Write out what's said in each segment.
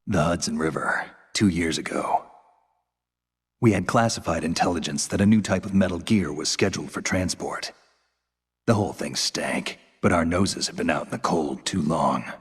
The Hudson River, 2 years ago. We had classified intelligence that a new type of metal gear was scheduled for transport. The whole thing stank, but our noses had been out in the cold too long.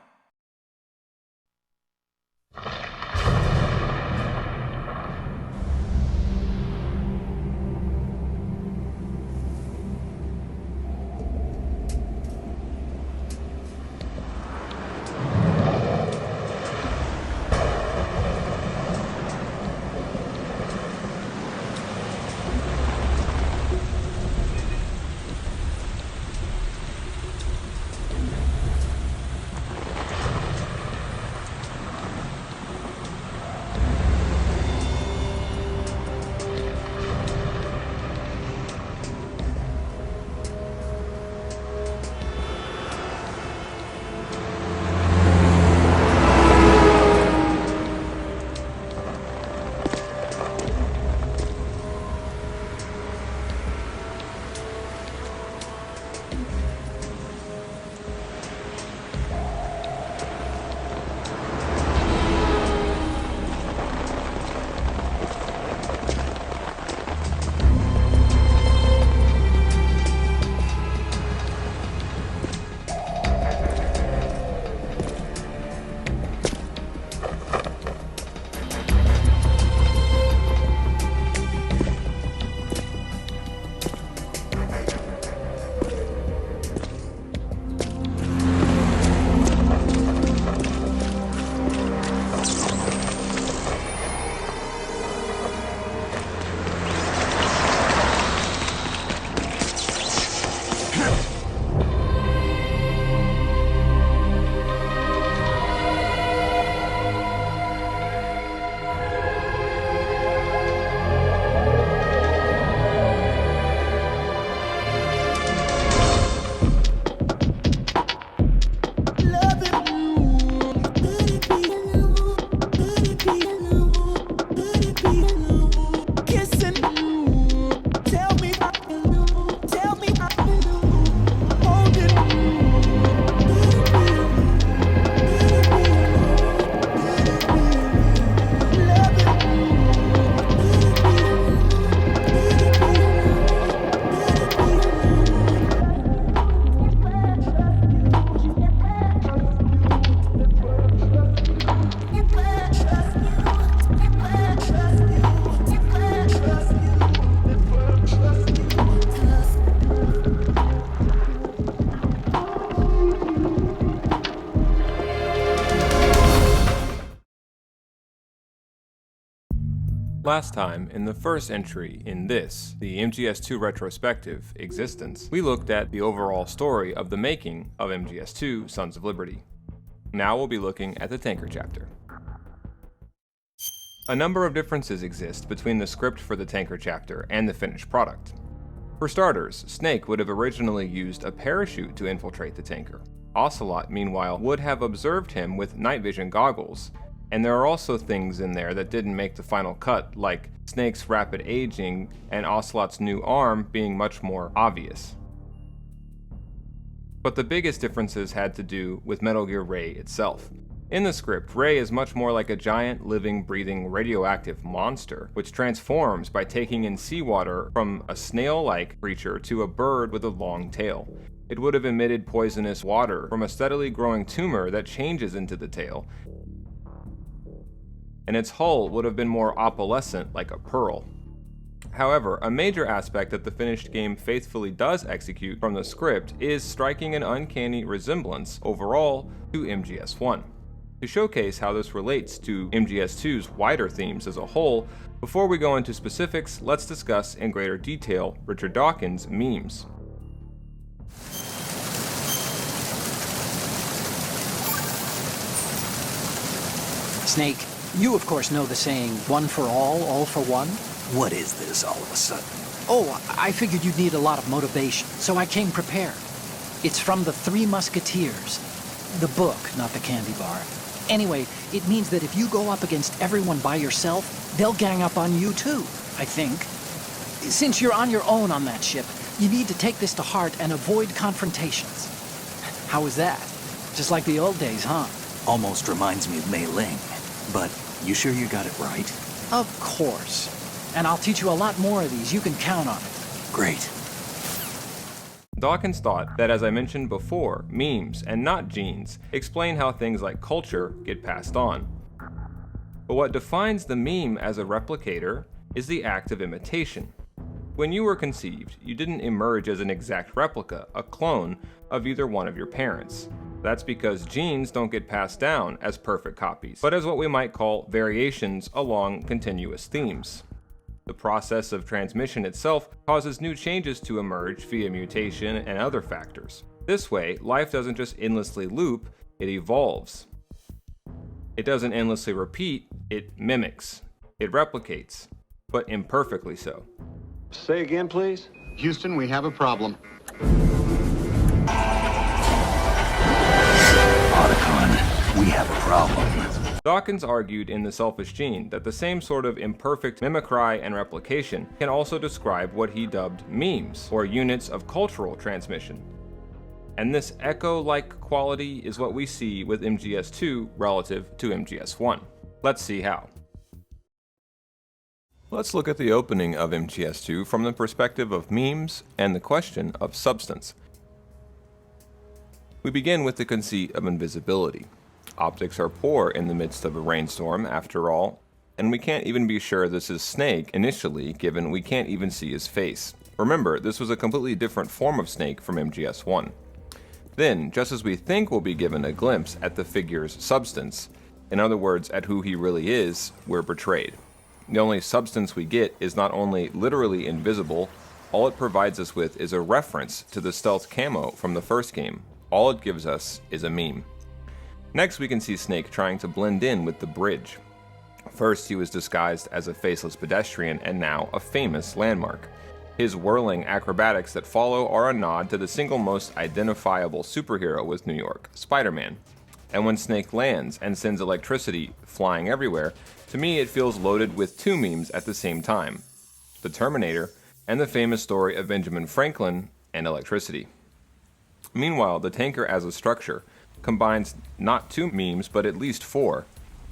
Last time, in the first entry in this, the MGS2 retrospective, Existence, we looked at the overall story of the making of MGS2 Sons of Liberty. Now we'll be looking at the Tanker chapter. A number of differences exist between the script for the Tanker chapter and the finished product. For starters, Snake would have originally used a parachute to infiltrate the tanker. Ocelot, meanwhile, would have observed him with night vision goggles. And there are also things in there that didn't make the final cut, like Snake's rapid aging and Ocelot's new arm being much more obvious. But the biggest differences had to do with Metal Gear Ray itself. In the script, Ray is much more like a giant, living, breathing, radioactive monster, which transforms by taking in seawater from a snail-like creature to a bird with a long tail. It would have emitted poisonous water from a steadily growing tumor that changes into the tail, and its hull would have been more opalescent, like a pearl. However, a major aspect that the finished game faithfully does execute from the script is striking an uncanny resemblance overall to MGS1. To showcase how this relates to MGS2's wider themes as a whole, before we go into specifics, let's discuss in greater detail Richard Dawkins' memes. Snake, you of course know the saying, one for all for one? What is this all of a sudden? Oh, I figured you'd need a lot of motivation, so I came prepared. It's from the Three Musketeers. The book, not the candy bar. Anyway, it means that if you go up against everyone by yourself, they'll gang up on you too, I think. Since you're on your own on that ship, you need to take this to heart and avoid confrontations. How was that? Just like the old days, huh? Almost reminds me of Mei Ling. But you sure you got it right? Of course. And I'll teach you a lot more of these. You can count on it. Great. Dawkins thought that, as I mentioned before, memes and not genes explain how things like culture get passed on. But what defines the meme as a replicator is the act of imitation. When you were conceived, you didn't emerge as an exact replica, a clone, of either one of your parents. That's because genes don't get passed down as perfect copies, but as what we might call variations along continuous themes. The process of transmission itself causes new changes to emerge via mutation and other factors. This way, life doesn't just endlessly loop, it evolves. It doesn't endlessly repeat, it mimics. It replicates, but imperfectly so. Say again, please. Houston, we have a problem. Otacon, we have a problem. Dawkins argued in The Selfish Gene that the same sort of imperfect mimicry and replication can also describe what he dubbed memes, or units of cultural transmission. And this echo-like quality is what we see with MGS2 relative to MGS1. Let's see how. Let's look at the opening of MGS2 from the perspective of memes and the question of substance. We begin with the conceit of invisibility. Optics are poor in the midst of a rainstorm, after all, and we can't even be sure this is Snake initially, given we can't even see his face. Remember, this was a completely different form of Snake from MGS1. Then, just as we think we'll be given a glimpse at the figure's substance, in other words, at who he really is, we're betrayed. The only substance we get is not only literally invisible, all it provides us with is a reference to the stealth camo from the first game. All it gives us is a meme. Next, we can see Snake trying to blend in with the bridge. First, he was disguised as a faceless pedestrian, and now a famous landmark. His whirling acrobatics that follow are a nod to the single most identifiable superhero with New York, Spider-Man. And when Snake lands and sends electricity flying everywhere, to me it feels loaded with two memes at the same time: the Terminator and the famous story of Benjamin Franklin and electricity. Meanwhile, the tanker as a structure combines not two memes, but at least four.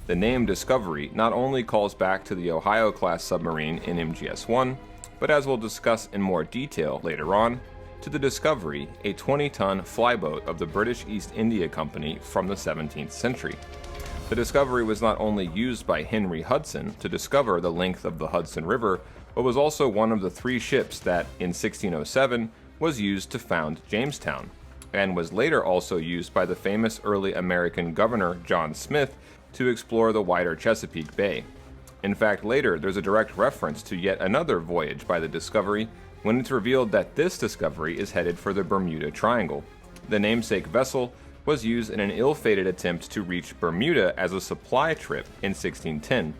The name Discovery not only calls back to the Ohio-class submarine in MGS1, but as we'll discuss in more detail later on, to the Discovery, a 20-ton flyboat of the British East India Company from the 17th century. The Discovery was not only used by Henry Hudson to discover the length of the Hudson River, but was also one of the three ships that, in 1607, was used to found Jamestown, and was later also used by the famous early American governor John Smith to explore the wider Chesapeake Bay. In fact, later there's a direct reference to yet another voyage by the Discovery when it's revealed that this Discovery is headed for the Bermuda Triangle. The namesake vessel was used in an ill-fated attempt to reach Bermuda as a supply trip in 1610,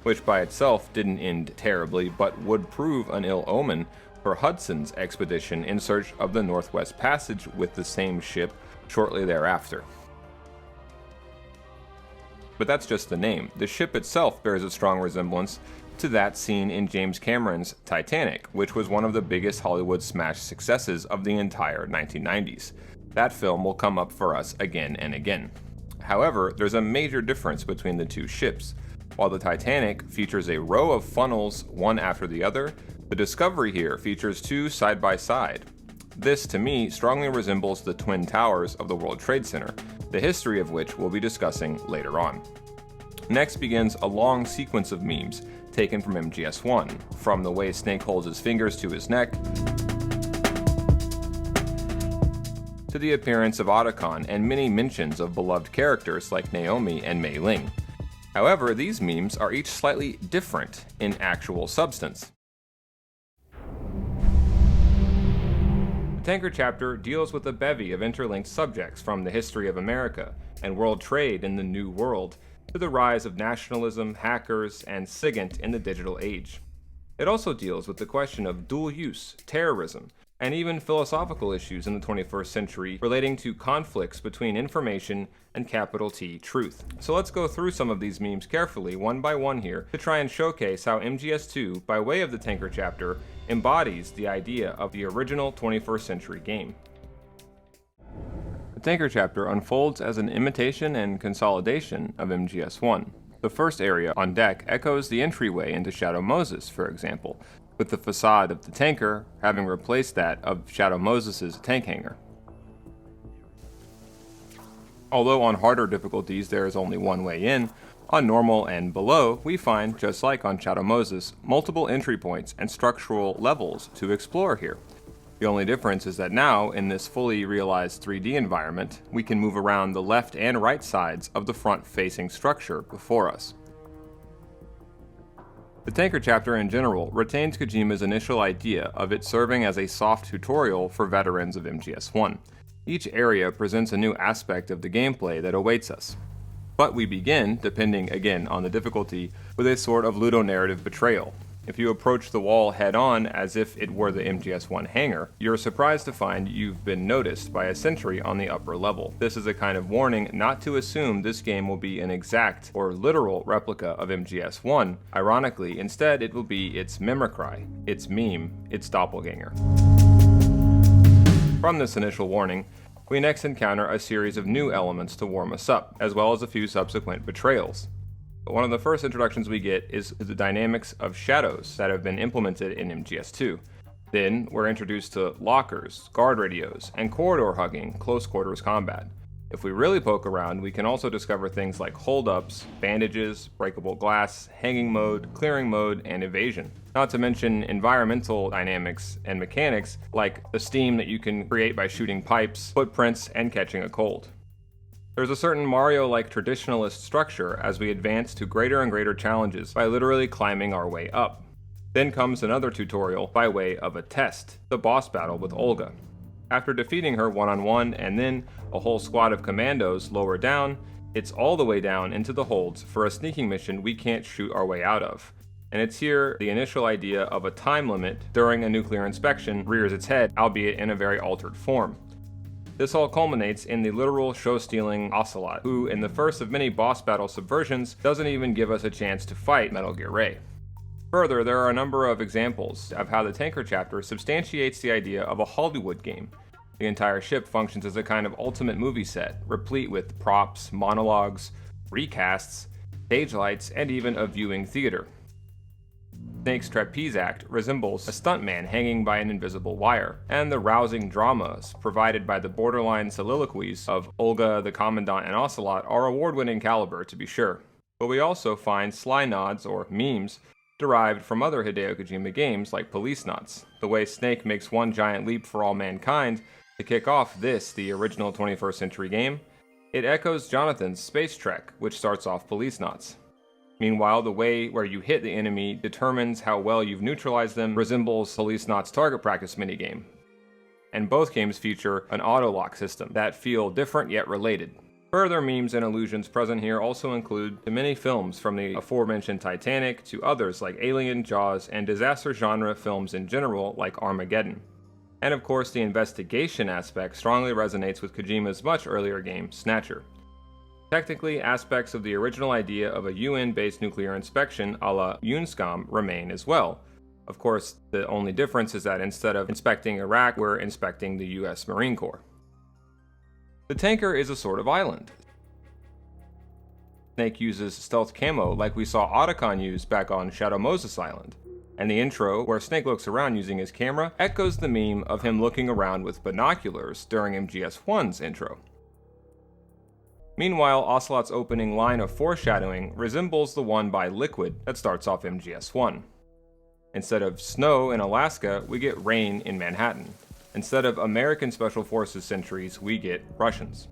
which by itself didn't end terribly but would prove an ill omen for Hudson's expedition in search of the Northwest Passage with the same ship shortly thereafter. But that's just the name. The ship itself bears a strong resemblance to that seen in James Cameron's Titanic, which was one of the biggest Hollywood smash successes of the entire 1990s. That film will come up for us again and again. However, there's a major difference between the two ships. While the Titanic features a row of funnels, one after the other, the Discovery here features two side by side. This, to me, strongly resembles the Twin Towers of the World Trade Center, the history of which we'll be discussing later on. Next begins a long sequence of memes taken from MGS1, from the way Snake holds his fingers to his neck, to the appearance of Otacon and many mentions of beloved characters like Naomi and Mei Ling. However, these memes are each slightly different in actual substance. The Tanker chapter deals with a bevy of interlinked subjects from the history of America and world trade in the New World to the rise of nationalism, hackers, and SIGINT in the digital age. It also deals with the question of dual use, terrorism, and even philosophical issues in the 21st century relating to conflicts between information and capital T truth. So let's go through some of these memes carefully, one by one here, to try and showcase how MGS2, by way of the Tanker chapter, embodies the idea of the original 21st century game. The Tanker chapter unfolds as an imitation and consolidation of MGS1. The first area on deck echoes the entryway into Shadow Moses, for example, with the facade of the tanker having replaced that of Shadow Moses' tank hangar. Although on harder difficulties there is only one way in, on normal and below we find, just like on Shadow Moses, multiple entry points and structural levels to explore here. The only difference is that now, in this fully realized 3D environment, we can move around the left and right sides of the front-facing structure before us. The tanker chapter in general retains Kojima's initial idea of it serving as a soft tutorial for veterans of MGS1. Each area presents a new aspect of the gameplay that awaits us. But we begin, depending again on the difficulty, with a sort of ludonarrative betrayal. If you approach the wall head-on as if it were the MGS1 hangar, you're surprised to find you've been noticed by a sentry on the upper level. This is a kind of warning not to assume this game will be an exact or literal replica of MGS1. Ironically, instead it will be its mimicry, its meme, its doppelganger. From this initial warning, we next encounter a series of new elements to warm us up, as well as a few subsequent betrayals. One of the first introductions we get is the dynamics of shadows that have been implemented in MGS2. Then we're introduced to lockers, guard radios, and corridor-hugging close quarters combat. If we really poke around, we can also discover things like hold-ups, bandages, breakable glass, hanging mode, clearing mode, and evasion. Not to mention environmental dynamics and mechanics like the steam that you can create by shooting pipes, footprints, and catching a cold. There's a certain Mario-like traditionalist structure as we advance to greater and greater challenges by literally climbing our way up. Then comes another tutorial by way of a test, the boss battle with Olga. After defeating her one-on-one and then a whole squad of commandos lower down, it's all the way down into the holds for a sneaking mission we can't shoot our way out of. And it's here the initial idea of a time limit during a nuclear inspection rears its head, albeit in a very altered form. This all culminates in the literal show-stealing Ocelot, who, in the first of many boss battle subversions, doesn't even give us a chance to fight Metal Gear Ray. Further, there are a number of examples of how the tanker chapter substantiates the idea of a Hollywood game. The entire ship functions as a kind of ultimate movie set, replete with props, monologues, recasts, stage lights, and even a viewing theater. Snake's trapeze act resembles a stuntman hanging by an invisible wire, and the rousing dramas provided by the borderline soliloquies of Olga, the Commandant, and Ocelot are award-winning caliber, to be sure. But we also find sly nods, or memes, derived from other Hideo Kojima games like Police Knots. The way Snake makes one giant leap for all mankind to kick off this, the original 21st century game, it echoes Jonathan's Space Trek, which starts off Police Knots. Meanwhile, the way where you hit the enemy determines how well you've neutralized them resembles Police Knots' target practice minigame. And both games feature an auto-lock system that feel different yet related. Further memes and allusions present here also include the many films from the aforementioned Titanic to others like Alien, Jaws, and disaster genre films in general like Armageddon. And of course, the investigation aspect strongly resonates with Kojima's much earlier game, Snatcher. Technically, aspects of the original idea of a UN-based nuclear inspection a la UNSCOM remain as well. Of course, the only difference is that instead of inspecting Iraq, we're inspecting the US Marine Corps. The tanker is a sort of island. Snake uses stealth camo like we saw Otacon use back on Shadow Moses Island. And the intro, where Snake looks around using his camera, echoes the meme of him looking around with binoculars during MGS1's intro. Meanwhile, Ocelot's opening line of foreshadowing resembles the one by Liquid that starts off MGS1. Instead of snow in Alaska, we get rain in Manhattan. Instead of American Special Forces sentries, we get Russians.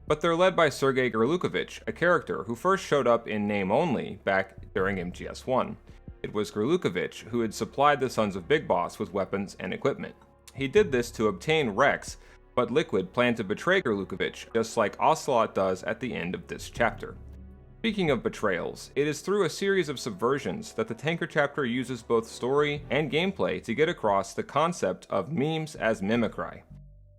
But they're led by Sergei Gerlukovich, a character who first showed up in name only back during MGS1. It was Gerlukovich who had supplied the Sons of Big Boss with weapons and equipment. He did this to obtain Rex, but Liquid planned to betray Gerlukovich, just like Ocelot does at the end of this chapter. Speaking of betrayals, it is through a series of subversions that the tanker chapter uses both story and gameplay to get across the concept of memes as mimicry.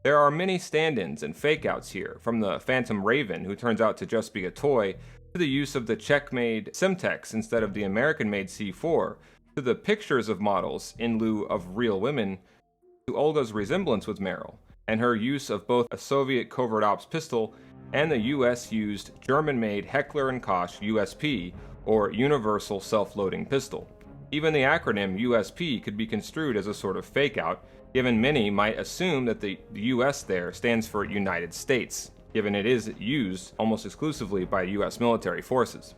There are many stand-ins and fake-outs here, from the Phantom Raven, who turns out to just be a toy, to the use of the Czech-made Semtex instead of the American-made C4, to the pictures of models in lieu of real women, to Olga's resemblance with Meryl, and her use of both a Soviet covert ops pistol and the US-used German-made Heckler & Koch USP, or Universal Self-Loading Pistol. Even the acronym USP could be construed as a sort of fake-out, given many might assume that the US there stands for United States, given it is used almost exclusively by US military forces.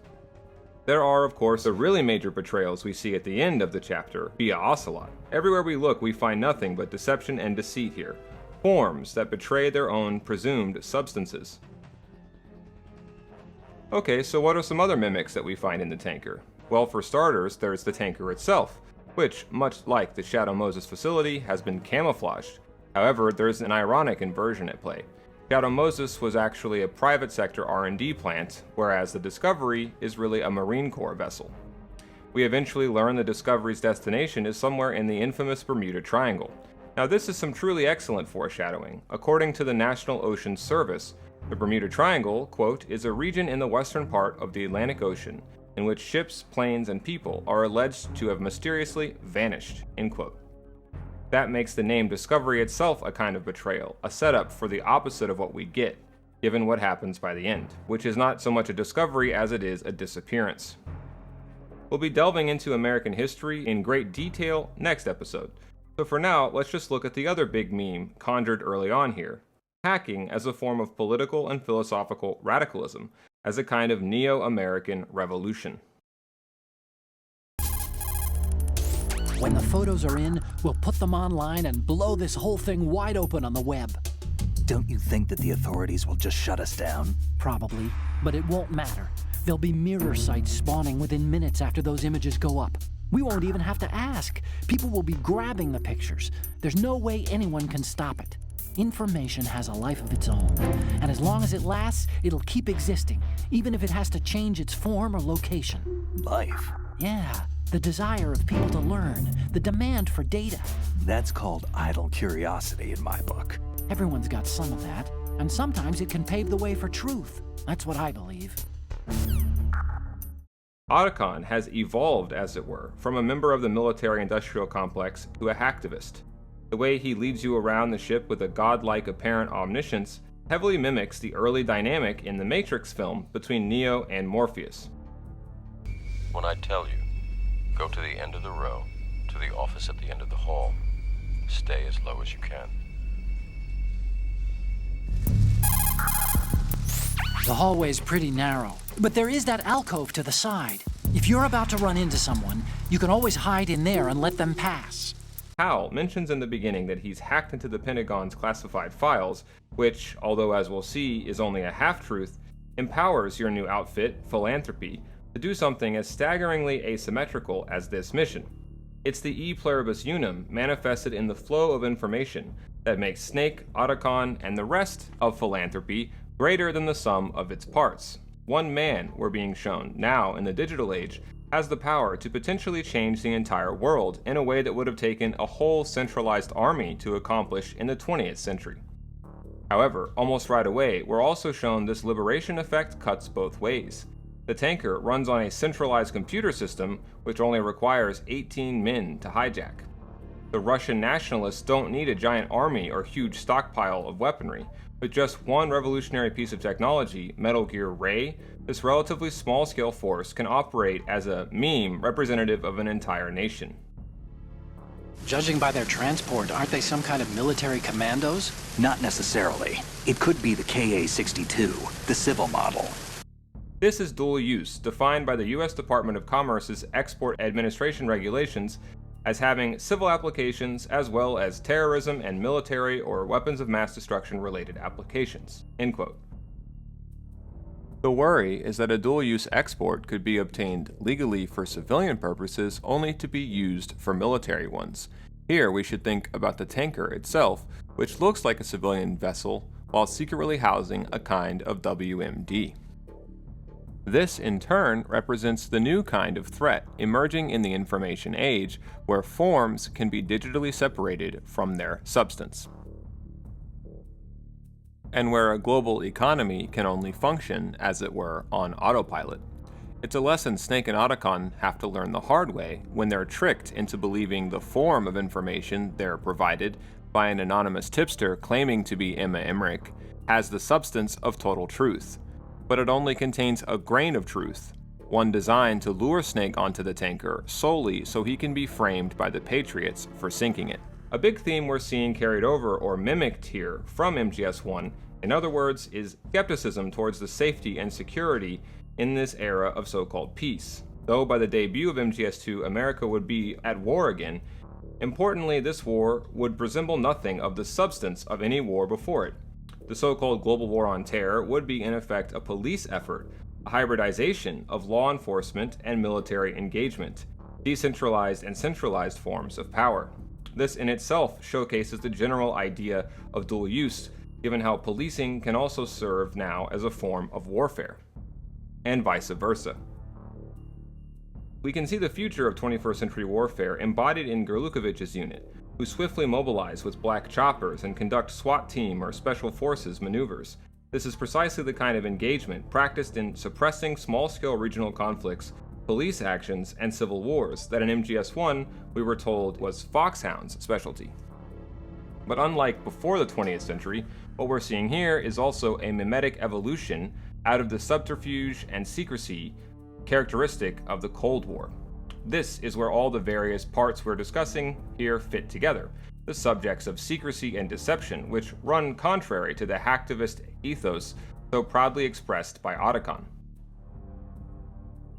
There are, of course, the really major betrayals we see at the end of the chapter via Ocelot. Everywhere we look, we find nothing but deception and deceit here, forms that betray their own presumed substances. Okay, so what are some other mimics that we find in the tanker? Well, for starters, there's the tanker itself, which, much like the Shadow Moses facility, has been camouflaged. However, there's an ironic inversion at play. Shadow Moses was actually a private sector R&D plant, whereas the Discovery is really a Marine Corps vessel. We eventually learn the Discovery's destination is somewhere in the infamous Bermuda Triangle. Now, this is some truly excellent foreshadowing. According to the National Ocean Service, the Bermuda Triangle, quote, is a region in the western part of the Atlantic Ocean in which ships, planes, and people are alleged to have mysteriously vanished, end quote. That makes the name Discovery itself a kind of betrayal, a setup for the opposite of what we get, given what happens by the end, which is not so much a discovery as it is a disappearance. We'll be delving into American history in great detail next episode, so for now, let's just look at the other big meme conjured early on here: hacking as a form of political and philosophical radicalism, as a kind of neo-American revolution. When the photos are in, we'll put them online and blow this whole thing wide open on the web. Don't you think that the authorities will just shut us down? Probably, but it won't matter. There'll be mirror sites spawning within minutes after those images go up. We won't even have to ask. People will be grabbing the pictures. There's no way anyone can stop it. Information has a life of its own, and as long as it lasts, it'll keep existing, even if it has to change its form or location. Life? Yeah, the desire of people to learn, the demand for data. That's called idle curiosity in my book. Everyone's got some of that, and sometimes it can pave the way for truth. That's what I believe. Otacon has evolved, as it were, from a member of the military-industrial complex to a hacktivist. The way he leads you around the ship with a godlike apparent omniscience heavily mimics the early dynamic in the Matrix film between Neo and Morpheus. When I tell you, go to the end of the row, to the office at the end of the hall. Stay as low as you can. The hallway's pretty narrow, but there is that alcove to the side. If you're about to run into someone, you can always hide in there and let them pass. Hal mentions in the beginning that he's hacked into the Pentagon's classified files, which, although as we'll see is only a half-truth, empowers your new outfit, Philanthropy, to do something as staggeringly asymmetrical as this mission. It's the E pluribus unum manifested in the flow of information that makes Snake, Otacon, and the rest of Philanthropy greater than the sum of its parts. One man, we're being shown, now in the digital age, has the power to potentially change the entire world in a way that would have taken a whole centralized army to accomplish in the 20th century. However, almost right away, we're also shown this liberation effect cuts both ways. The tanker runs on a centralized computer system which only requires 18 men to hijack. The Russian nationalists don't need a giant army or huge stockpile of weaponry. With just one revolutionary piece of technology, Metal Gear Ray, this relatively small-scale force can operate as a meme representative of an entire nation. Judging by their transport, aren't they some kind of military commandos? Not necessarily. It could be the KA-62, the civil model. This is dual use, defined by the US Department of Commerce's Export Administration regulations as having civil applications as well as terrorism and military or weapons of mass destruction related applications, end quote. The worry is that a dual-use export could be obtained legally for civilian purposes only to be used for military ones. Here we should think about the tanker itself, which looks like a civilian vessel while secretly housing a kind of WMD. This, in turn, represents the new kind of threat emerging in the information age, where forms can be digitally separated from their substance, and where a global economy can only function, as it were, on autopilot. It's a lesson Snake and Otacon have to learn the hard way when they're tricked into believing the form of information they're provided by an anonymous tipster claiming to be Emma Emmerich has the substance of total truth. But it only contains a grain of truth, one designed to lure Snake onto the tanker solely so he can be framed by the Patriots for sinking it. A big theme we're seeing carried over or mimicked here from MGS1, in other words, is skepticism towards the safety and security in this era of so-called peace. Though by the debut of MGS2, America would be at war again, importantly, this war would resemble nothing of the substance of any war before it. The so-called global war on terror would be in effect a police effort, a hybridization of law enforcement and military engagement, decentralized and centralized forms of power. This in itself showcases the general idea of dual use, given how policing can also serve now as a form of warfare, and vice versa. We can see the future of 21st century warfare embodied in Gerlukovich's unit, who swiftly mobilize with black choppers and conduct SWAT team or special forces maneuvers. This is precisely the kind of engagement practiced in suppressing small-scale regional conflicts, police actions, and civil wars that in MGS1 we were told was Foxhound's specialty. But unlike before the 20th century, what we're seeing here is also a mimetic evolution out of the subterfuge and secrecy characteristic of the Cold War. This is where all the various parts we're discussing here fit together, the subjects of secrecy and deception, which run contrary to the hacktivist ethos so proudly expressed by Otacon.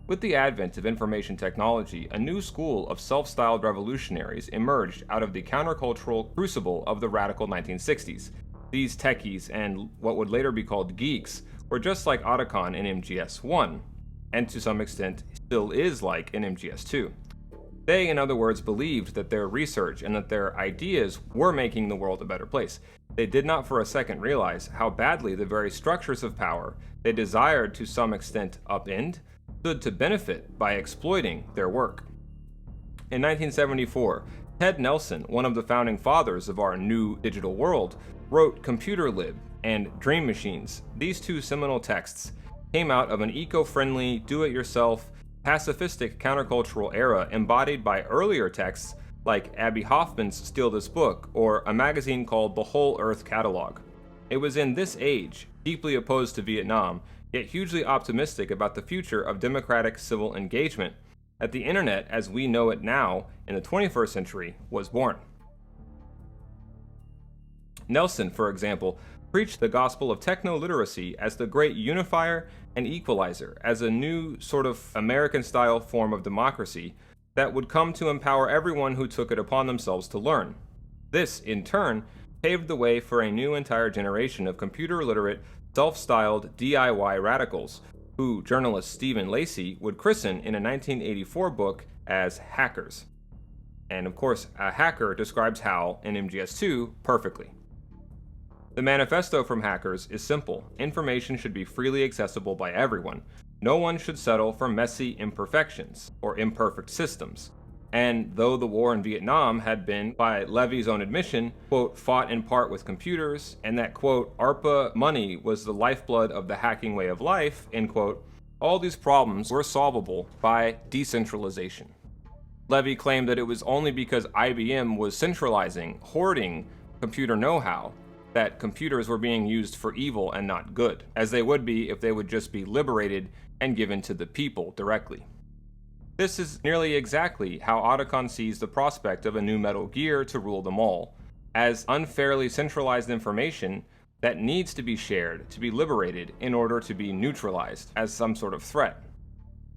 With the advent of information technology, a new school of self-styled revolutionaries emerged out of the countercultural crucible of the radical 1960s. These techies, and what would later be called geeks, were just like Otacon in MGS1, and to some extent still is like in MGS2. They, in other words, believed that their research and that their ideas were making the world a better place. They did not for a second realize how badly the very structures of power they desired to some extent upend stood to benefit by exploiting their work. In 1974, Ted Nelson, one of the founding fathers of our new digital world, wrote Computer Lib and Dream Machines. These two seminal texts came out of an eco-friendly, do-it-yourself, pacifistic countercultural era embodied by earlier texts like Abby Hoffman's Steal This Book or a magazine called The Whole Earth Catalog. It was in this age, deeply opposed to Vietnam, yet hugely optimistic about the future of democratic civil engagement, that the internet as we know it now in the 21st century was born. Nelson, for example, preached the gospel of techno-literacy as the great unifier and equalizer, as a new sort of American-style form of democracy that would come to empower everyone who took it upon themselves to learn. This, in turn, paved the way for a new entire generation of computer-literate, self-styled DIY radicals, who journalist Stephen Lacey would christen in a 1984 book as hackers. And of course, a hacker describes HAL in MGS2 perfectly. The manifesto from hackers is simple. Information should be freely accessible by everyone. No one should settle for messy imperfections or imperfect systems. And though the war in Vietnam had been, by Levy's own admission, quote, fought in part with computers, and that, quote, ARPA money was the lifeblood of the hacking way of life, end quote, all these problems were solvable by decentralization. Levy claimed that it was only because IBM was centralizing, hoarding computer know-how, that computers were being used for evil and not good, as they would be if they would just be liberated and given to the people directly. This is nearly exactly how Otacon sees the prospect of a new Metal Gear to rule them all, as unfairly centralized information that needs to be shared to be liberated in order to be neutralized as some sort of threat.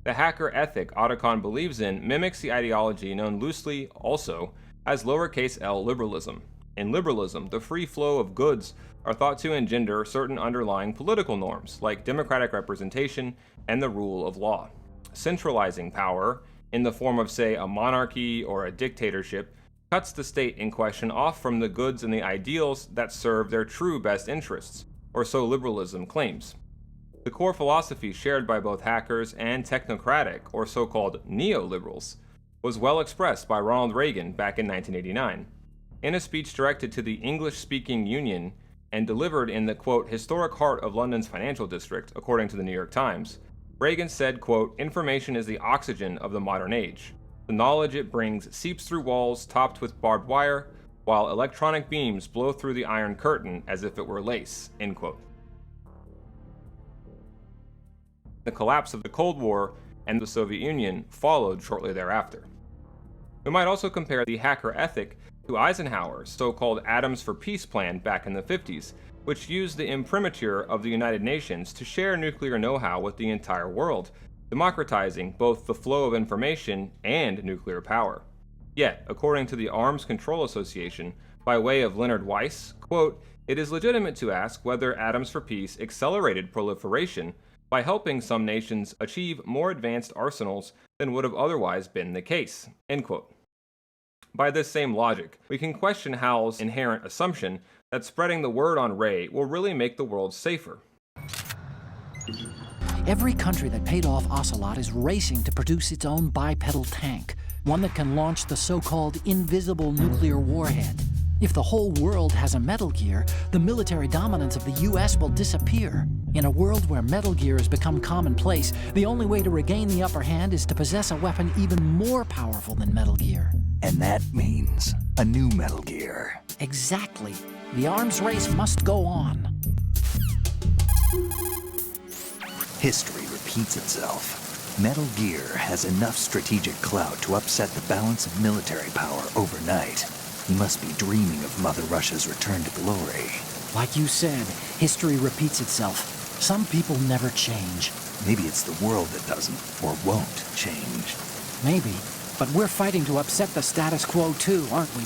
The hacker ethic Otacon believes in mimics the ideology known loosely also as lowercase l liberalism. In liberalism, the free flow of goods are thought to engender certain underlying political norms, like democratic representation and the rule of law. Centralizing power, in the form of, say, a monarchy or a dictatorship, cuts the state in question off from the goods and the ideals that serve their true best interests, or so liberalism claims. The core philosophy shared by both hackers and technocratic, or so-called neoliberals, was well expressed by Ronald Reagan back in 1989. In a speech directed to the English-speaking Union and delivered in the, quote, historic heart of London's financial district, according to the New York Times, Reagan said, quote, "Information is the oxygen of the modern age. The knowledge it brings seeps through walls topped with barbed wire, while electronic beams blow through the Iron Curtain as if it were lace," end quote. The collapse of the Cold War and the Soviet Union followed shortly thereafter. We might also compare the hacker ethic to Eisenhower's so-called Atoms for Peace plan back in the 50s, which used the imprimatur of the United Nations to share nuclear know-how with the entire world, democratizing both the flow of information and nuclear power. Yet, according to the Arms Control Association, by way of Leonard Weiss, quote, "It is legitimate to ask whether Atoms for Peace accelerated proliferation by helping some nations achieve more advanced arsenals than would have otherwise been the case," end quote. By this same logic, we can question Hal's inherent assumption that spreading the word on Ray will really make the world safer. Every country that paid off Ocelot is racing to produce its own bipedal tank, one that can launch the so-called invisible nuclear warhead. If the whole world has a Metal Gear, the military dominance of the US will disappear. In a world where Metal Gear has become commonplace, the only way to regain the upper hand is to possess a weapon even more powerful than Metal Gear. And that means a new Metal Gear. Exactly. The arms race must go on. History repeats itself. Metal Gear has enough strategic clout to upset the balance of military power overnight. He must be dreaming of Mother Russia's return to glory. Like you said, history repeats itself. Some people never change. Maybe it's the world that doesn't or won't change. Maybe, but we're fighting to upset the status quo too, aren't we?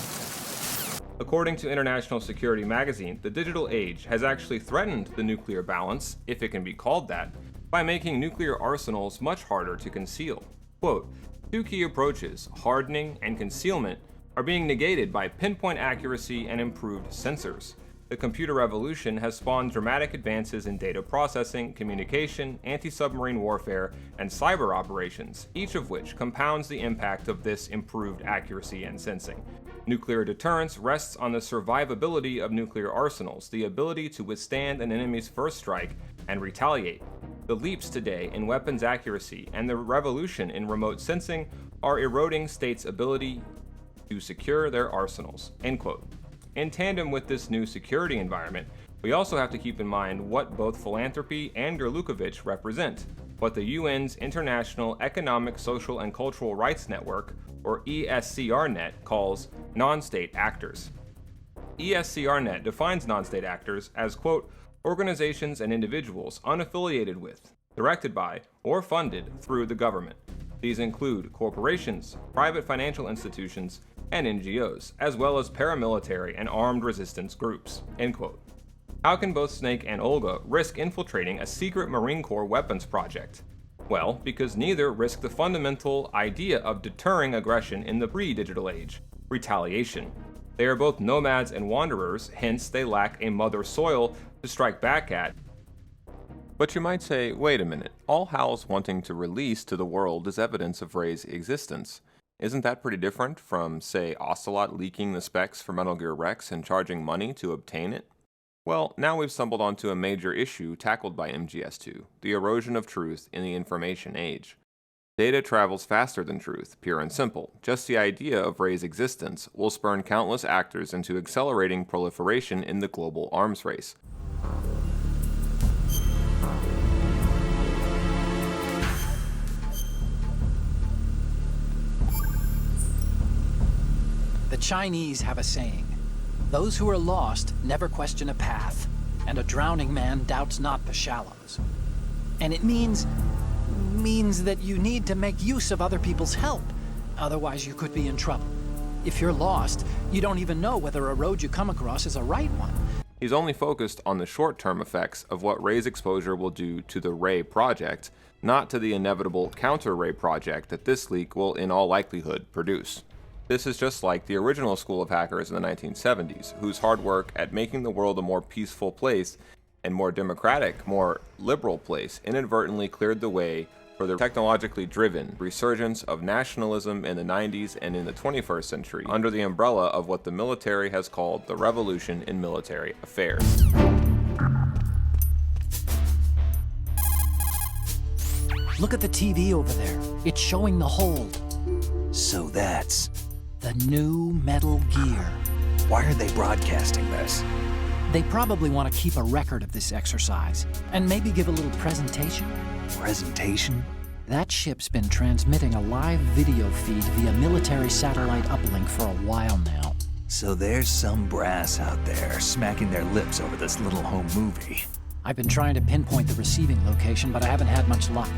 According to International Security Magazine, the digital age has actually threatened the nuclear balance, if it can be called that, by making nuclear arsenals much harder to conceal. Quote, "Two key approaches, hardening and concealment, are being negated by pinpoint accuracy and improved sensors. The computer revolution has spawned dramatic advances in data processing, communication, anti-submarine warfare, and cyber operations, each of which compounds the impact of this improved accuracy and sensing. Nuclear deterrence rests on the survivability of nuclear arsenals, the ability to withstand an enemy's first strike and retaliate. The leaps today in weapons accuracy and the revolution in remote sensing are eroding states' ability to secure their arsenals," end quote. In tandem with this new security environment, we also have to keep in mind what both philanthropy and Gerlukovich represent, what the UN's International Economic, Social, and Cultural Rights Network, or ESCRNet, calls non-state actors. ESCRNet defines non-state actors as, quote, "organizations and individuals unaffiliated with, directed by, or funded through the government. These include corporations, private financial institutions, and NGOs, as well as paramilitary and armed resistance groups," end quote. How can both Snake and Olga risk infiltrating a secret Marine Corps weapons project? Well, because neither risk the fundamental idea of deterring aggression in the pre-digital age, retaliation. They are both nomads and wanderers, hence they lack a mother soil to strike back at. But you might say, wait a minute, all Hal's wanting to release to the world is evidence of Ray's existence. Isn't that pretty different from, say, Ocelot leaking the specs for Metal Gear Rex and charging money to obtain it? Well, now we've stumbled onto a major issue tackled by MGS2, the erosion of truth in the information age. Data travels faster than truth, pure and simple. Just the idea of Ray's existence will spurn countless actors into accelerating proliferation in the global arms race. The Chinese have a saying, "Those who are lost never question a path, and a drowning man doubts not the shallows." And it means that you need to make use of other people's help, otherwise you could be in trouble. If you're lost, you don't even know whether a road you come across is a right one. He's only focused on the short-term effects of what Ray's exposure will do to the Ray project, not to the inevitable counter-Ray project that this leak will in all likelihood produce. This is just like the original school of hackers in the 1970s, whose hard work at making the world a more peaceful place and more democratic, more liberal place inadvertently cleared the way for the technologically driven resurgence of nationalism in the 90s and in the 21st century under the umbrella of what the military has called the revolution in military affairs. Look at the TV over there. It's showing the hold. So that's... The new Metal Gear. Why are they broadcasting this? They probably want to keep a record of this exercise, and maybe give a little presentation. Presentation? That ship's been transmitting a live video feed via military satellite uplink for a while now. So there's some brass out there smacking their lips over this little home movie. I've been trying to pinpoint the receiving location, but I haven't had much luck.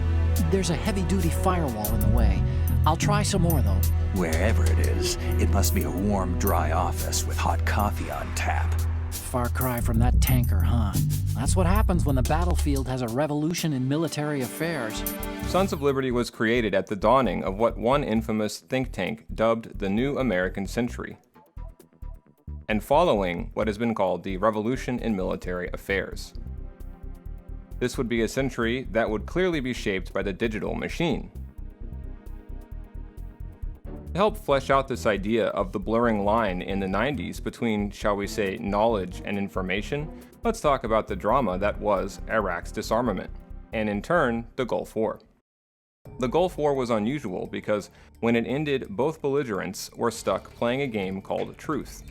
There's a heavy-duty firewall in the way. I'll try some more, though. Wherever it is, it must be a warm, dry office with hot coffee on tap. Far cry from that tanker, huh? That's what happens when the battlefield has a revolution in military affairs. Sons of Liberty was created at the dawning of what one infamous think tank dubbed the New American Century, and following what has been called the Revolution in Military Affairs. This would be a century that would clearly be shaped by the digital machine. To help flesh out this idea of the blurring line in the 90s between, shall we say, knowledge and information, let's talk about the drama that was Iraq's disarmament, and in turn, the Gulf War. The Gulf War was unusual because when it ended, both belligerents were stuck playing a game called Truth.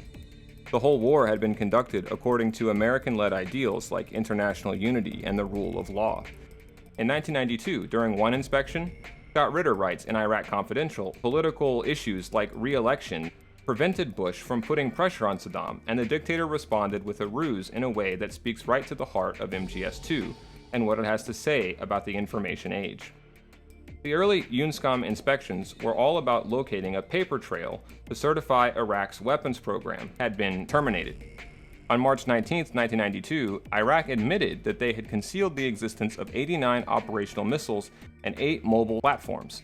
The whole war had been conducted according to American-led ideals like international unity and the rule of law. In 1992, during one inspection, Scott Ritter writes in Iraq Confidential, political issues like re-election prevented Bush from putting pressure on Saddam, and the dictator responded with a ruse in a way that speaks right to the heart of MGS2 and what it has to say about the information age. The early UNSCOM inspections were all about locating a paper trail to certify Iraq's weapons program had been terminated. On March 19, 1992, Iraq admitted that they had concealed the existence of 89 operational missiles and 8 mobile platforms.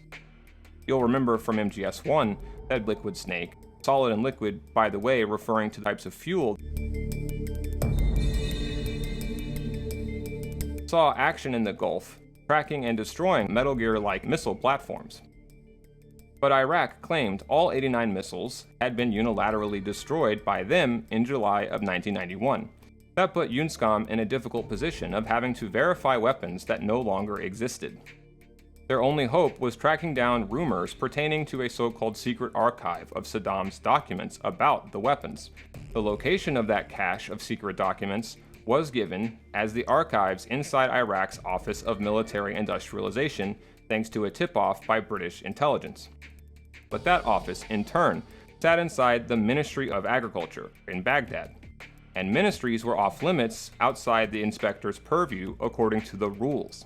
You'll remember from MGS1 that liquid snake, solid and liquid, by the way, referring to types of fuel, saw action in the Gulf, tracking and destroying Metal Gear-like missile platforms. But Iraq claimed all 89 missiles had been unilaterally destroyed by them in July of 1991. That put UNSCOM in a difficult position of having to verify weapons that no longer existed. Their only hope was tracking down rumors pertaining to a so-called secret archive of Saddam's documents about the weapons. The location of that cache of secret documents was given as the archives inside Iraq's Office of Military Industrialization, thanks to a tip-off by British intelligence. But that office, in turn, sat inside the Ministry of Agriculture in Baghdad, and ministries were off-limits outside the inspector's purview according to the rules.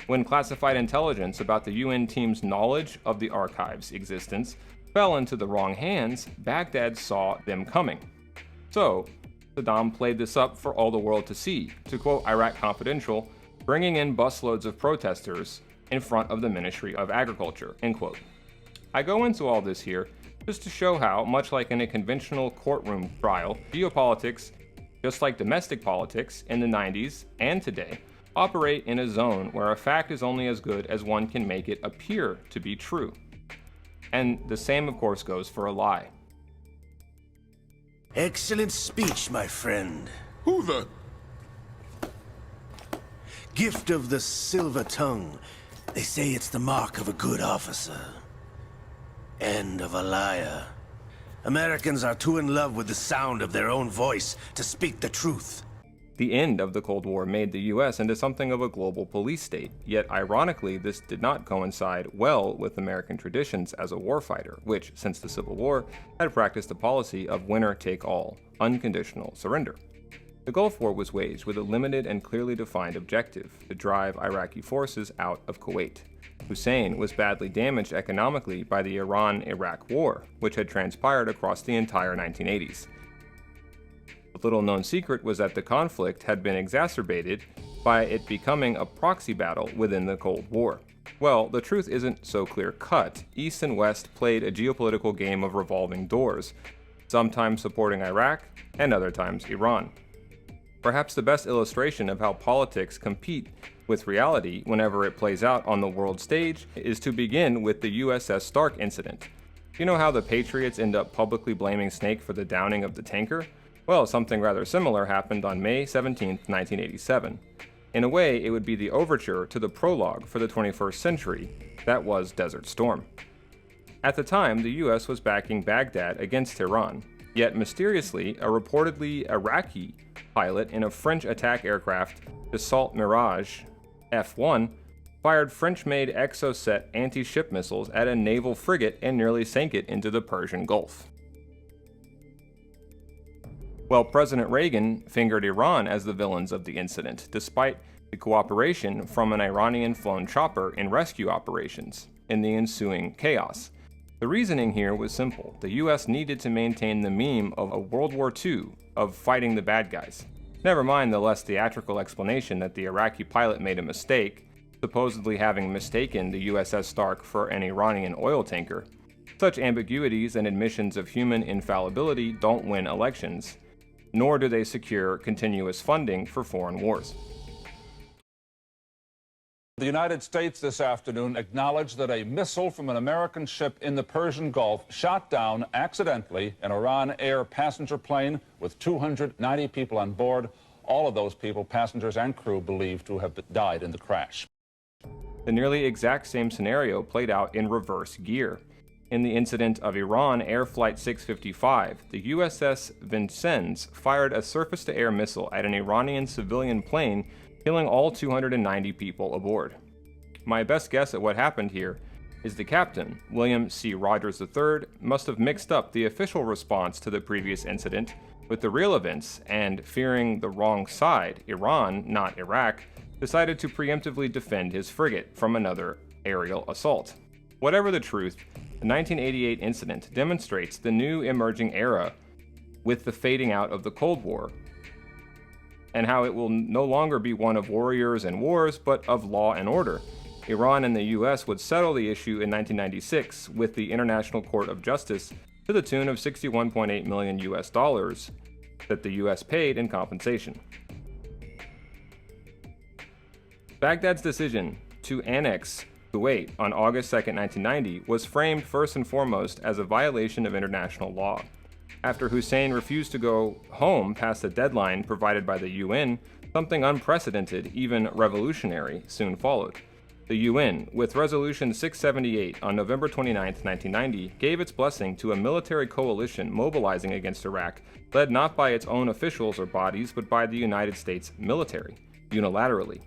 When classified intelligence about the UN team's knowledge of the archive's existence fell into the wrong hands, Baghdad saw them coming. So, Saddam played this up for all the world to see, to quote Iraq Confidential, bringing in busloads of protesters in front of the Ministry of Agriculture, end quote. I go into all this here just to show how, much like in a conventional courtroom trial, geopolitics, just like domestic politics in the 90s and today, operate in a zone where a fact is only as good as one can make it appear to be true. And the same, of course, goes for a lie. Excellent speech, my friend. Who the? Gift of the silver tongue. They say it's the mark of a good officer. And of a liar. Americans are too in love with the sound of their own voice to speak the truth. The end of the Cold War made the US into something of a global police state, yet ironically this did not coincide well with American traditions as a warfighter, which, since the Civil War, had practiced a policy of winner-take-all, unconditional surrender. The Gulf War was waged with a limited and clearly defined objective, to drive Iraqi forces out of Kuwait. Hussein was badly damaged economically by the Iran-Iraq War, which had transpired across the entire 1980s. The little-known secret was that the conflict had been exacerbated by it becoming a proxy battle within the Cold War. Well, the truth isn't so clear-cut. East and West played a geopolitical game of revolving doors, sometimes supporting Iraq and other times Iran. Perhaps the best illustration of how politics compete with reality whenever it plays out on the world stage is to begin with the USS Stark incident. You know how the Patriots end up publicly blaming Snake for the downing of the tanker? Well, something rather similar happened on May 17, 1987. In a way, it would be the overture to the prologue for the 21st century, that was Desert Storm. At the time, the US was backing Baghdad against Tehran, yet mysteriously, a reportedly Iraqi pilot in a French attack aircraft, Dassault Mirage F-1, fired French-made Exocet anti-ship missiles at a naval frigate and nearly sank it into the Persian Gulf. Well, President Reagan fingered Iran as the villains of the incident, despite the cooperation from an Iranian-flown chopper in rescue operations. In the ensuing chaos, the reasoning here was simple. The US needed to maintain the meme of a World War II of fighting the bad guys. Never mind the less theatrical explanation that the Iraqi pilot made a mistake, supposedly having mistaken the USS Stark for an Iranian oil tanker. Such ambiguities and admissions of human infallibility don't win elections, nor do they secure continuous funding for foreign wars. The United States this afternoon acknowledged that a missile from an American ship in the Persian Gulf shot down accidentally an Iran Air passenger plane with 290 people on board. All of those people, passengers and crew, believed to have died in the crash. The nearly exact same scenario played out in reverse gear. In the incident of Iran Air Flight 655, the USS Vincennes fired a surface-to-air missile at an Iranian civilian plane, killing all 290 people aboard. My best guess at what happened here is the captain, William C. Rogers III, must have mixed up the official response to the previous incident with the real events and, fearing the wrong side, Iran, not Iraq, decided to preemptively defend his frigate from another aerial assault. Whatever the truth, the 1988 incident demonstrates the new emerging era with the fading out of the Cold War, and how it will no longer be one of warriors and wars, but of law and order. Iran and the US would settle the issue in 1996 with the International Court of Justice to the tune of $61.8 million that the US paid in compensation. Baghdad's decision to annex Kuwait on August 2, 1990 was framed first and foremost as a violation of international law. After Hussein refused to go home past the deadline provided by the UN, something unprecedented, even revolutionary, soon followed. The UN, with Resolution 678 on November 29, 1990, gave its blessing to a military coalition mobilizing against Iraq, led not by its own officials or bodies, but by the United States military, unilaterally.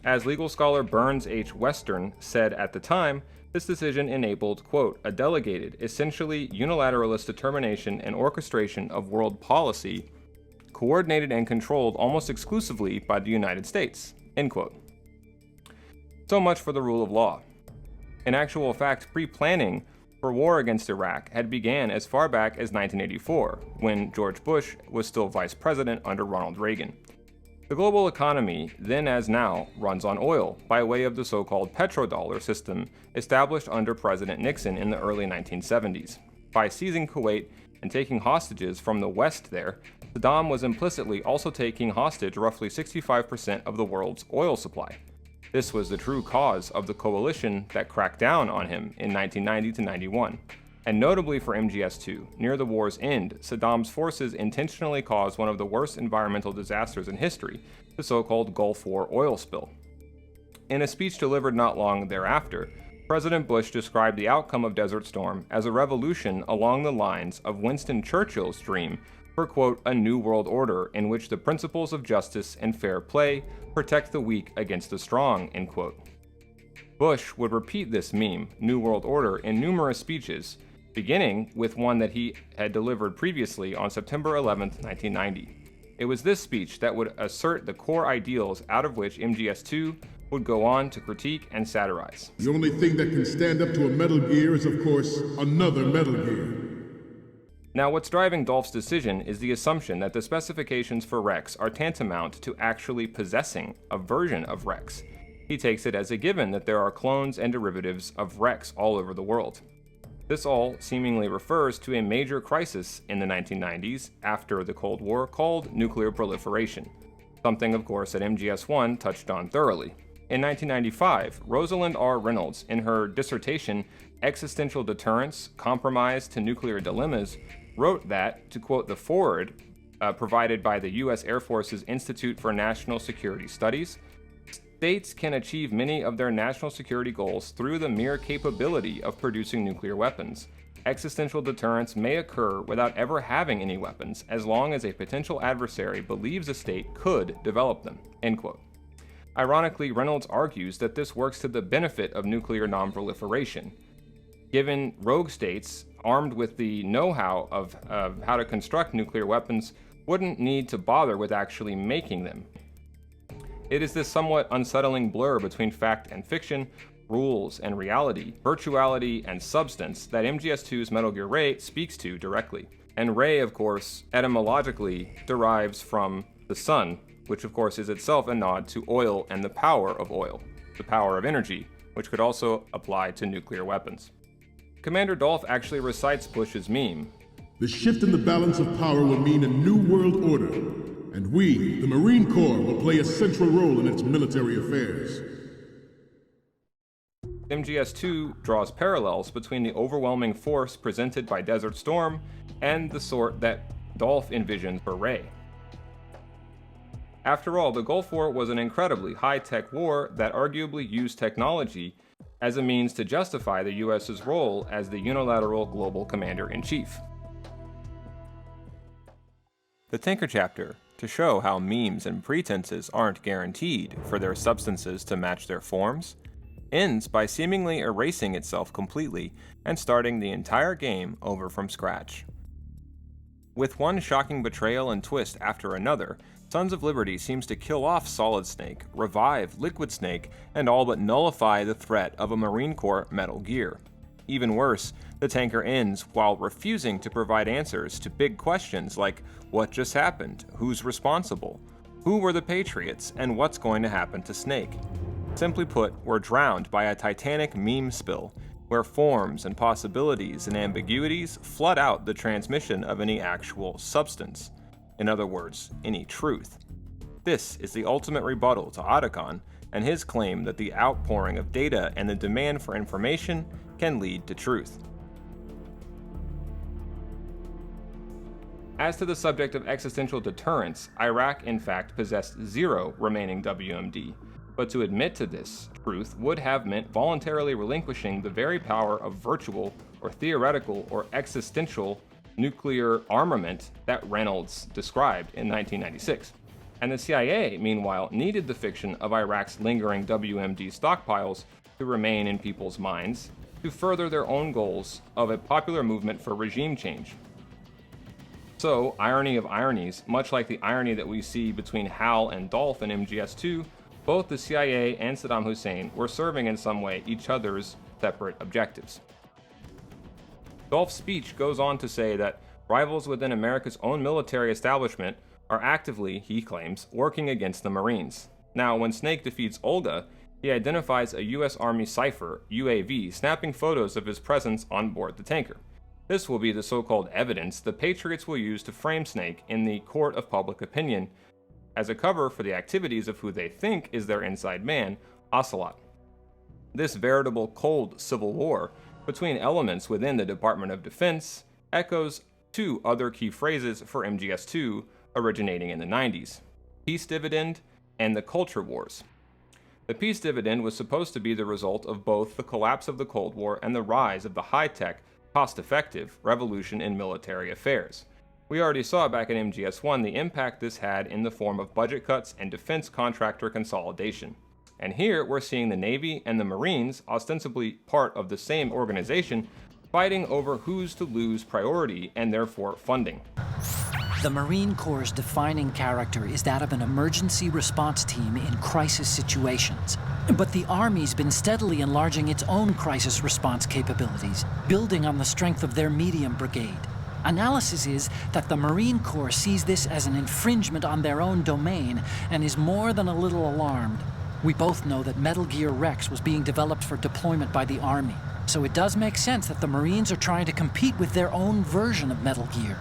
As legal scholar Burns H. Western said at the time, this decision enabled, quote, a delegated, essentially unilateralist determination and orchestration of world policy, coordinated and controlled almost exclusively by the United States, end quote. So much for the rule of law. In actual fact, pre-planning for war against Iraq had began as far back as 1984, when George Bush was still vice president under Ronald Reagan. The global economy, then as now, runs on oil by way of the so-called petrodollar system established under President Nixon in the early 1970s. By seizing Kuwait and taking hostages from the West there, Saddam was implicitly also taking hostage roughly 65% of the world's oil supply. This was the true cause of the coalition that cracked down on him in 1990 to 91. And notably for MGS2, near the war's end, Saddam's forces intentionally caused one of the worst environmental disasters in history, the so-called Gulf War oil spill. In a speech delivered not long thereafter, President Bush described the outcome of Desert Storm as a revolution along the lines of Winston Churchill's dream for, quote, a new world order in which the principles of justice and fair play protect the weak against the strong, end quote. Bush would repeat this meme, New World Order, in numerous speeches, beginning with one that he had delivered previously on September 11, 1990. It was this speech that would assert the core ideals out of which MGS2 would go on to critique and satirize. The only thing that can stand up to a Metal Gear is, of course, another Metal Gear. Now, what's driving Dolph's decision is the assumption that the specifications for Rex are tantamount to actually possessing a version of Rex. He takes it as a given that there are clones and derivatives of Rex all over the world. This all seemingly refers to a major crisis in the 1990s after the Cold War called nuclear proliferation, something of course that MGS1 touched on thoroughly. In 1995, Rosalind R. Reynolds, in her dissertation Existential Deterrence, Compromise to Nuclear Dilemmas, wrote that, to quote the foreword provided by the U.S. Air Force's Institute for National Security Studies, States can achieve many of their national security goals through the mere capability of producing nuclear weapons. Existential deterrence may occur without ever having any weapons, as long as a potential adversary believes a state could develop them." End quote. Ironically, Reynolds argues that this works to the benefit of nuclear non-proliferation, given rogue states armed with the know-how of how to construct nuclear weapons wouldn't need to bother with actually making them. It is this somewhat unsettling blur between fact and fiction, rules and reality, virtuality and substance that MGS2's Metal Gear Ray speaks to directly. And Ray, of course, etymologically derives from the sun, which of course is itself a nod to oil and the power of oil, the power of energy, which could also apply to nuclear weapons. Commander Dolph actually recites Bush's meme. "The shift in the balance of power will mean a new world order, and we, the Marine Corps, will play a central role in its military affairs." MGS2 draws parallels between the overwhelming force presented by Desert Storm and the sort that Dolph envisioned for Ray. After all, the Gulf War was an incredibly high-tech war that arguably used technology as a means to justify the US's role as the unilateral global commander-in-chief. The Tinker chapter, to show how memes and pretenses aren't guaranteed for their substances to match their forms, ends by seemingly erasing itself completely and starting the entire game over from scratch. With one shocking betrayal and twist after another, Sons of Liberty seems to kill off Solid Snake, revive Liquid Snake, and all but nullify the threat of a Marine Corps Metal Gear. Even worse, the tanker ends while refusing to provide answers to big questions like what just happened, who's responsible, who were the Patriots, and what's going to happen to Snake. Simply put, we're drowned by a titanic meme spill, where forms and possibilities and ambiguities flood out the transmission of any actual substance. In other words, any truth. This is the ultimate rebuttal to Otacon and his claim that the outpouring of data and the demand for information can lead to truth. As to the subject of existential deterrence, Iraq in fact possessed 0 remaining WMD, but to admit to this truth would have meant voluntarily relinquishing the very power of virtual or theoretical or existential nuclear armament that Reynolds described in 1996. And the CIA, meanwhile, needed the fiction of Iraq's lingering WMD stockpiles to remain in people's minds to further their own goals of a popular movement for regime change. So, irony of ironies, much like the irony that we see between Hal and Dolph in MGS2, both the CIA and Saddam Hussein were serving in some way each other's separate objectives. Dolph's speech goes on to say that rivals within America's own military establishment are actively, he claims, working against the Marines. Now, when Snake defeats Olga, he identifies a US Army Cypher, UAV, snapping photos of his presence on board the tanker. This will be the so-called evidence the Patriots will use to frame Snake in the court of public opinion as a cover for the activities of who they think is their inside man, Ocelot. This veritable cold civil war between elements within the Department of Defense echoes 2 other key phrases for MGS2 originating in the 90s: peace dividend and the culture wars. The peace dividend was supposed to be the result of both the collapse of the Cold War and the rise of the high-tech, cost-effective revolution in military affairs. We already saw back in MGS1 the impact this had in the form of budget cuts and defense contractor consolidation. And here we're seeing the Navy and the Marines, ostensibly part of the same organization, fighting over who's to lose priority and therefore funding. The Marine Corps' defining character is that of an emergency response team in crisis situations. But the Army's been steadily enlarging its own crisis response capabilities, building on the strength of their medium brigade. Analysis is that the Marine Corps sees this as an infringement on their own domain and is more than a little alarmed. We both know that Metal Gear Rex was being developed for deployment by the Army, so it does make sense that the Marines are trying to compete with their own version of Metal Gear.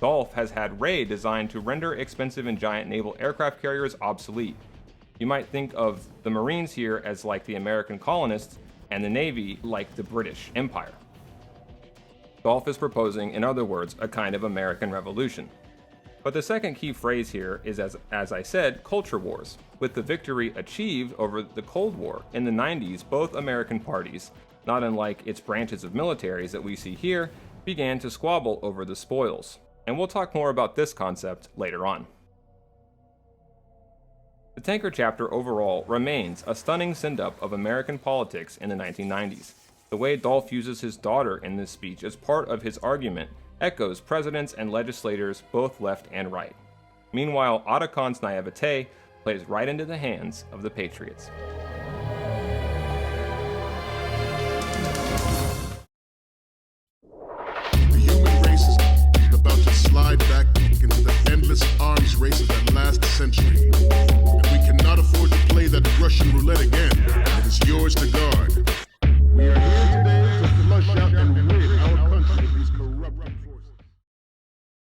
Dolph has had Ray designed to render expensive and giant naval aircraft carriers obsolete. You might think of the Marines here as like the American colonists and the Navy like the British Empire. Dolph is proposing, in other words, a kind of American Revolution. But the second key phrase here is, as I said, culture wars. With the victory achieved over the Cold War in the 90s, both American parties, not unlike its branches of militaries that we see here, began to squabble over the spoils. And we'll talk more about this concept later on. The tanker chapter overall remains a stunning send-up of American politics in the 1990s. The way Dolph uses his daughter in this speech as part of his argument echoes presidents and legislators both left and right. Meanwhile, Otacon's naivete plays right into the hands of the Patriots.